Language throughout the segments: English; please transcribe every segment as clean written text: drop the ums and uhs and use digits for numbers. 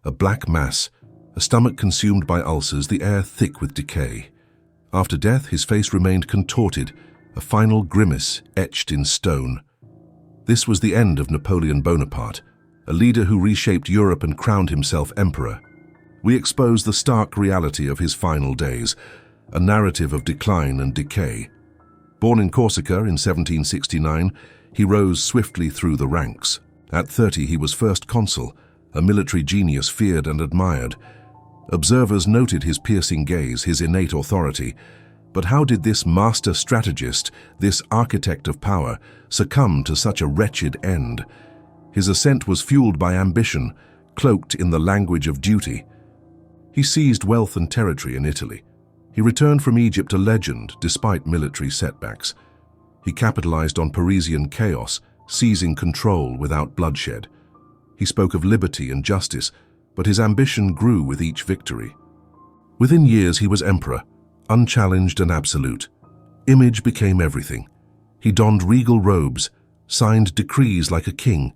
a black mass, a stomach consumed by ulcers, the air thick with decay. After death, his face remained contorted, a final grimace etched in stone. This was the end of Napoleon Bonaparte, a leader who reshaped Europe and crowned himself emperor. We expose the stark reality of his final days, a narrative of decline and decay. Born in Corsica in 1769, he rose swiftly through the ranks. At 30, he was first consul, a military genius feared and admired. Observers noted his piercing gaze, his innate authority. But how did this master strategist, this architect of power, succumb to such a wretched end? His ascent was fueled by ambition, cloaked in the language of duty. He seized wealth and territory in Italy. He returned from Egypt a legend despite military setbacks. He capitalized on Parisian chaos, seizing control without bloodshed. He spoke of liberty and justice, but his ambition grew with each victory. Within years, he was emperor, unchallenged and absolute. Image became everything. He donned regal robes, signed decrees like a king.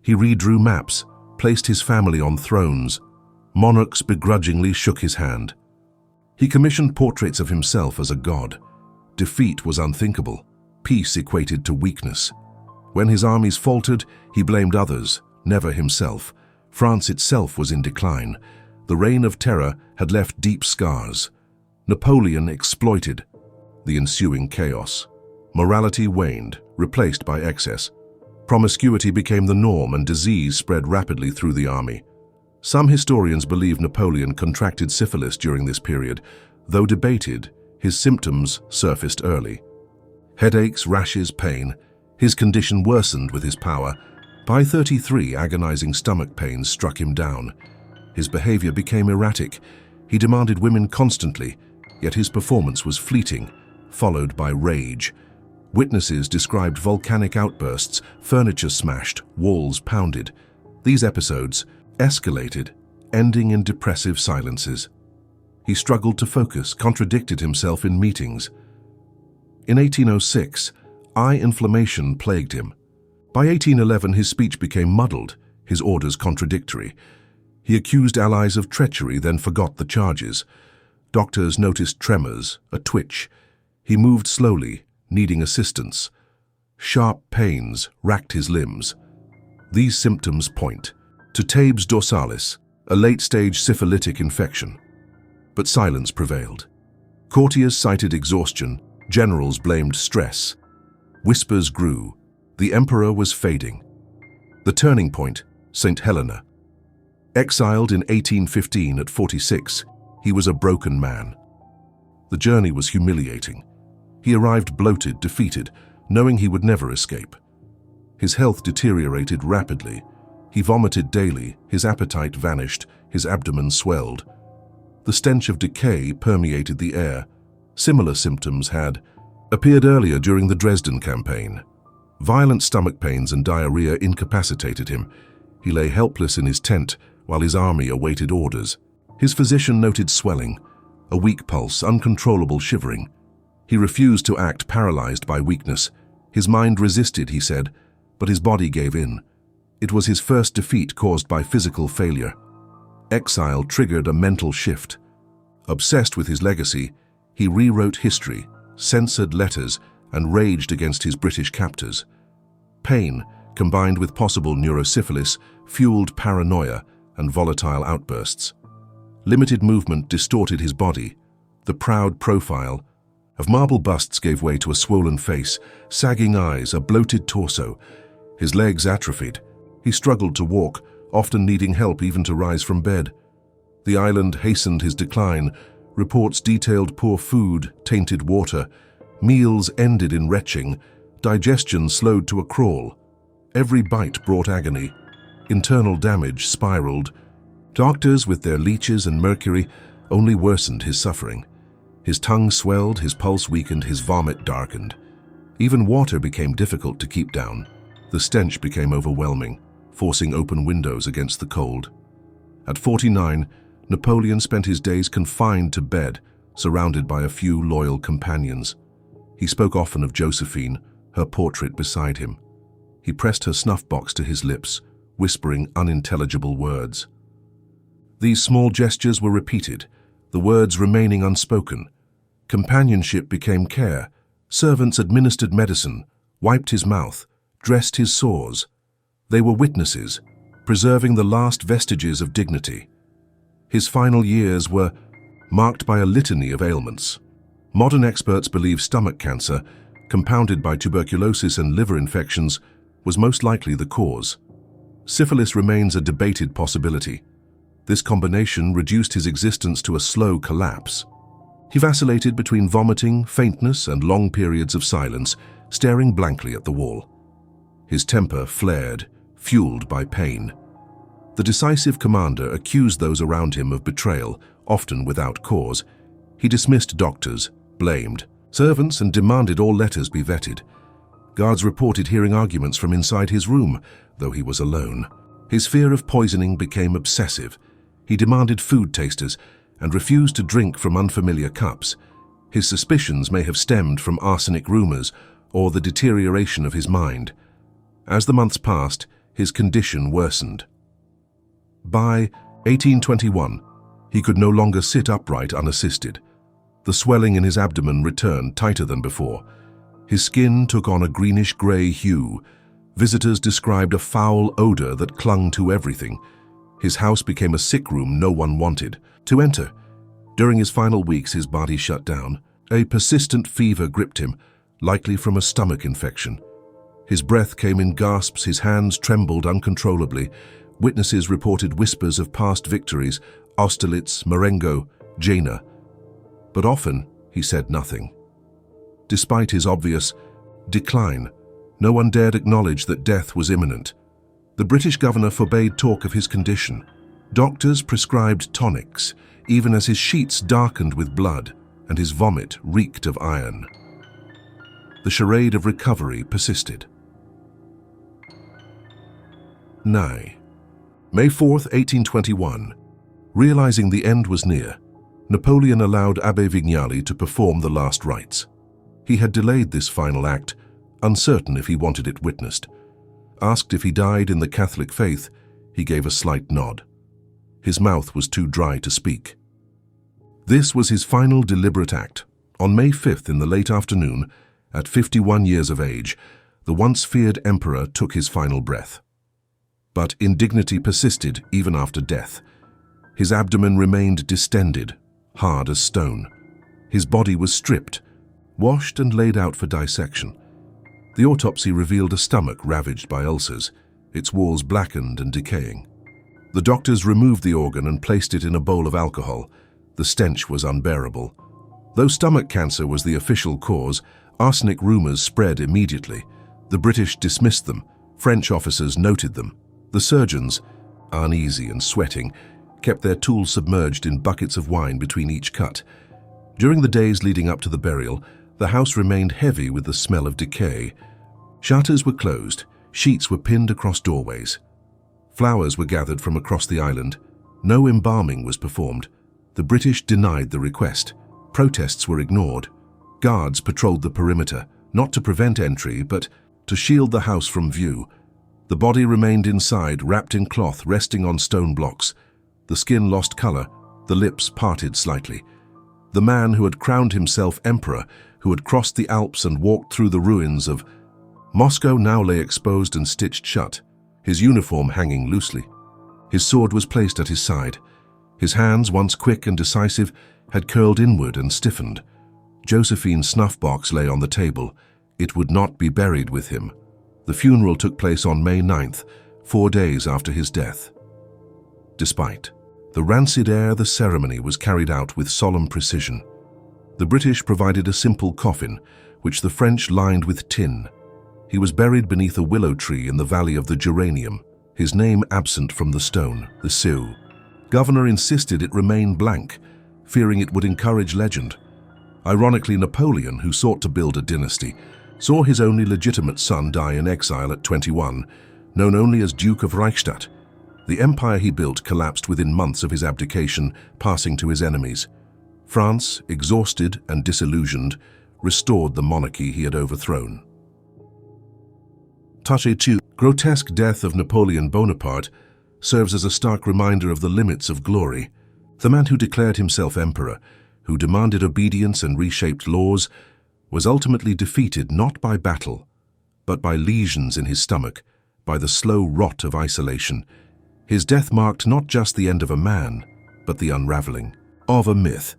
He redrew maps, placed his family on thrones. Monarchs begrudgingly shook his hand. He commissioned portraits of himself as a god. Defeat was unthinkable. Peace equated to weakness. When his armies faltered, he blamed others, never himself. France itself was in decline. The Reign of Terror had left deep scars. Napoleon exploited the ensuing chaos. Morality waned, replaced by excess. Promiscuity became the norm and disease spread rapidly through the army. Some historians believe Napoleon contracted syphilis during this period. Though debated, his symptoms surfaced early. Headaches, rashes, pain. His condition worsened with his power. By 33, agonizing stomach pains struck him down. His behavior became erratic. He demanded women constantly, yet his performance was fleeting, followed by rage. Witnesses described volcanic outbursts, furniture smashed, walls pounded. These episodes escalated, ending in depressive silences. He struggled to focus, contradicted himself in meetings. In 1806, eye inflammation plagued him. By 1811, his speech became muddled, his orders contradictory. He accused allies of treachery, then forgot the charges. Doctors noticed tremors, a twitch. He moved slowly, needing assistance. Sharp pains racked his limbs. These symptoms point to tabes dorsalis, a late-stage syphilitic infection. But silence prevailed. Courtiers cited exhaustion, generals blamed stress. Whispers grew. The emperor was fading. The turning point, St. Helena. Exiled in 1815 at 46, he was a broken man. The journey was humiliating. He arrived bloated, defeated, knowing he would never escape. His health deteriorated rapidly. He vomited daily, his appetite vanished, his abdomen swelled. The stench of decay permeated the air. Similar symptoms had appeared earlier during the Dresden campaign. Violent stomach pains and diarrhea incapacitated him. He lay helpless in his tent while his army awaited orders. His physician noted swelling, a weak pulse, uncontrollable shivering. He refused to act, paralyzed by weakness. His mind resisted, he said, but his body gave in. It was his first defeat caused by physical failure. Exile triggered a mental shift. Obsessed with his legacy, he rewrote history, censored letters, and raged against his British captors. Pain, combined with possible neurosyphilis, fueled paranoia and volatile outbursts. Limited movement distorted his body. The proud profile of marble busts gave way to a swollen face, sagging eyes, a bloated torso. His legs atrophied. He struggled to walk, often needing help even to rise from bed. The island hastened his decline. Reports detailed poor food, tainted water. Meals ended in retching. Digestion slowed to a crawl. Every bite brought agony. Internal damage spiraled. Doctors, with their leeches and mercury, only worsened his suffering. His tongue swelled, his pulse weakened, his vomit darkened. Even water became difficult to keep down. The stench became overwhelming, forcing open windows against the cold. At 49, Napoleon spent his days confined to bed, surrounded by a few loyal companions. He spoke often of Josephine, her portrait beside him. He pressed her snuff box to his lips, whispering unintelligible words. These small gestures were repeated, the words remaining unspoken. Companionship became care. Servants administered medicine, wiped his mouth, dressed his sores. They were witnesses, preserving the last vestiges of dignity. His final years were marked by a litany of ailments. Modern experts believe stomach cancer, compounded by tuberculosis and liver infections, was most likely the cause. Syphilis remains a debated possibility. This combination reduced his existence to a slow collapse. He vacillated between vomiting, faintness, and long periods of silence, staring blankly at the wall. His temper flared, fueled by pain. The decisive commander accused those around him of betrayal, often without cause. He dismissed doctors, blamed servants, and demanded all letters be vetted. Guards reported hearing arguments from inside his room, though he was alone. His fear of poisoning became obsessive. He demanded food tasters and refused to drink from unfamiliar cups. His suspicions may have stemmed from arsenic rumors or the deterioration of his mind. As the months passed, his condition worsened. By 1821, he could no longer sit upright unassisted. The swelling in his abdomen returned tighter than before. His skin took on a greenish-gray hue. Visitors described a foul odor that clung to everything. His house became a sickroom no one wanted to enter. During his final weeks, his body shut down. A persistent fever gripped him, likely from a stomach infection. His breath came in gasps, his hands trembled uncontrollably. Witnesses reported whispers of past victories, Austerlitz, Marengo, Jena. But often, he said nothing. Despite his obvious decline, no one dared acknowledge that death was imminent. The British governor forbade talk of his condition. Doctors prescribed tonics, even as his sheets darkened with blood and his vomit reeked of iron. The charade of recovery persisted. May 4th, 1821. Realizing the end was near, Napoleon allowed Abbé Vignali to perform the last rites. He had delayed this final act, uncertain if he wanted it witnessed. Asked if he died in the Catholic faith, he gave a slight nod. His mouth was too dry to speak. This was his final deliberate act. On May 5th in the late afternoon, at 51 years of age, the once feared emperor took his final breath. But indignity persisted even after death. His abdomen remained distended, hard as stone. His body was stripped, washed and laid out for dissection. The autopsy revealed a stomach ravaged by ulcers, its walls blackened and decaying. The doctors removed the organ and placed it in a bowl of alcohol. The stench was unbearable. Though stomach cancer was the official cause, arsenic rumors spread immediately. The British dismissed them. French officers noted them. The surgeons, uneasy and sweating, kept their tools submerged in buckets of wine between each cut. During the days leading up to the burial, the house remained heavy with the smell of decay. Shutters were closed, sheets were pinned across doorways. Flowers were gathered from across the island. No embalming was performed. The British denied the request. Protests were ignored. Guards patrolled the perimeter, not to prevent entry, but to shield the house from view. The body remained inside, wrapped in cloth, resting on stone blocks. The skin lost color, the lips parted slightly. The man who had crowned himself emperor, who had crossed the Alps and walked through the ruins of Moscow, now lay exposed and stitched shut, his uniform hanging loosely. His sword was placed at his side. His hands, once quick and decisive, had curled inward and stiffened. Josephine's snuff box lay on the table. It would not be buried with him. The funeral took place on May 9th, 4 days after his death. Despite the rancid air, the ceremony was carried out with solemn precision. The British provided a simple coffin, which the French lined with tin. He was buried beneath a willow tree in the valley of the Geranium, his name absent from the stone, the Sioux. Governor insisted it remain blank, fearing it would encourage legend. Ironically, Napoleon, who sought to build a dynasty, saw his only legitimate son die in exile at 21, known only as Duke of Reichstadt. The empire he built collapsed within months of his abdication, passing to his enemies. France, exhausted and disillusioned, restored the monarchy he had overthrown. Touche 2. Grotesque death of Napoleon Bonaparte. serves as a stark reminder of the limits of glory. The man who declared himself emperor, who demanded obedience and reshaped laws, was ultimately defeated not by battle, but by lesions in his stomach, by the slow rot of isolation. His death marked not just the end of a man, but the unraveling of a myth.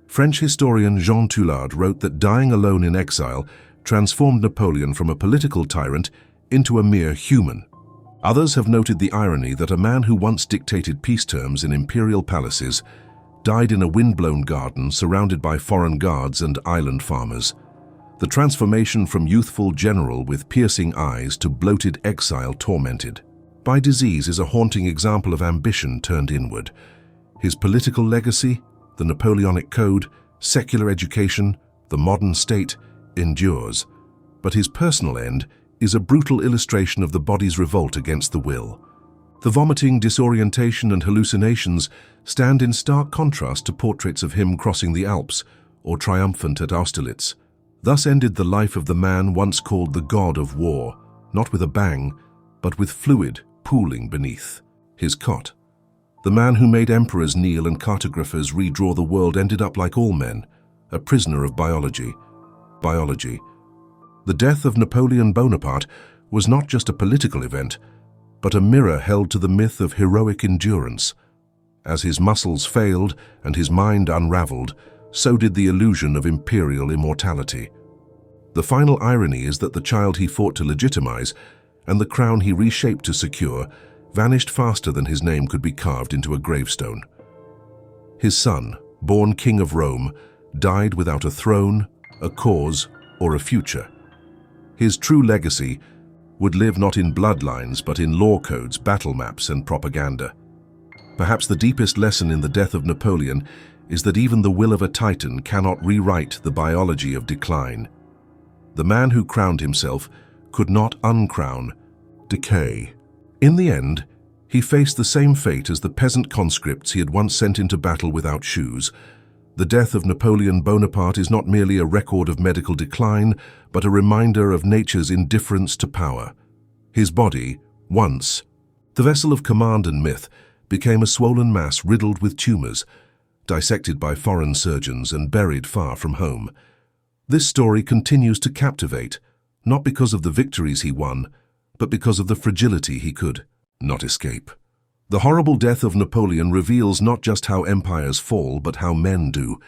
French historian Jean Toulard wrote that dying alone in exile transformed Napoleon from a political tyrant into a mere human. Others have noted the irony that a man who once dictated peace terms in imperial palaces died in a windblown garden surrounded by foreign guards and island farmers. The transformation from youthful general with piercing eyes to bloated exile tormented by disease is a haunting example of ambition turned inward. His political legacy, the Napoleonic Code, secular education, the modern state, endures, but his personal end is a brutal illustration of the body's revolt against the will. The vomiting, disorientation, and hallucinations stand in stark contrast to portraits of him crossing the Alps or triumphant at Austerlitz. Thus ended the life of the man once called the god of war, not with a bang, but with fluid pooling beneath his cot. The man who made emperors kneel and cartographers redraw the world ended up like all men, a prisoner of biology. The death of Napoleon Bonaparte was not just a political event, but a mirror held to the myth of heroic endurance. As his muscles failed and his mind unraveled, so did the illusion of imperial immortality. The final irony is that the child he fought to legitimize and the crown he reshaped to secure vanished faster than his name could be carved into a gravestone. His son, born King of Rome, died without a throne, a cause, or a future. His true legacy would live not in bloodlines but in law codes, battle maps, and propaganda. Perhaps the deepest lesson in the death of Napoleon is that even the will of a titan cannot rewrite the biology of decline. The man who crowned himself could not uncrown decay. In the end, he faced the same fate as the peasant conscripts he had once sent into battle without shoes. The death of Napoleon Bonaparte is not merely a record of medical decline, but a reminder of nature's indifference to power. His body, once the vessel of command and myth, became a swollen mass riddled with tumors, dissected by foreign surgeons and buried far from home. This story continues to captivate, not because of the victories he won, but because of the fragility he could not escape. The horrible death of Napoleon reveals not just how empires fall, but how men do.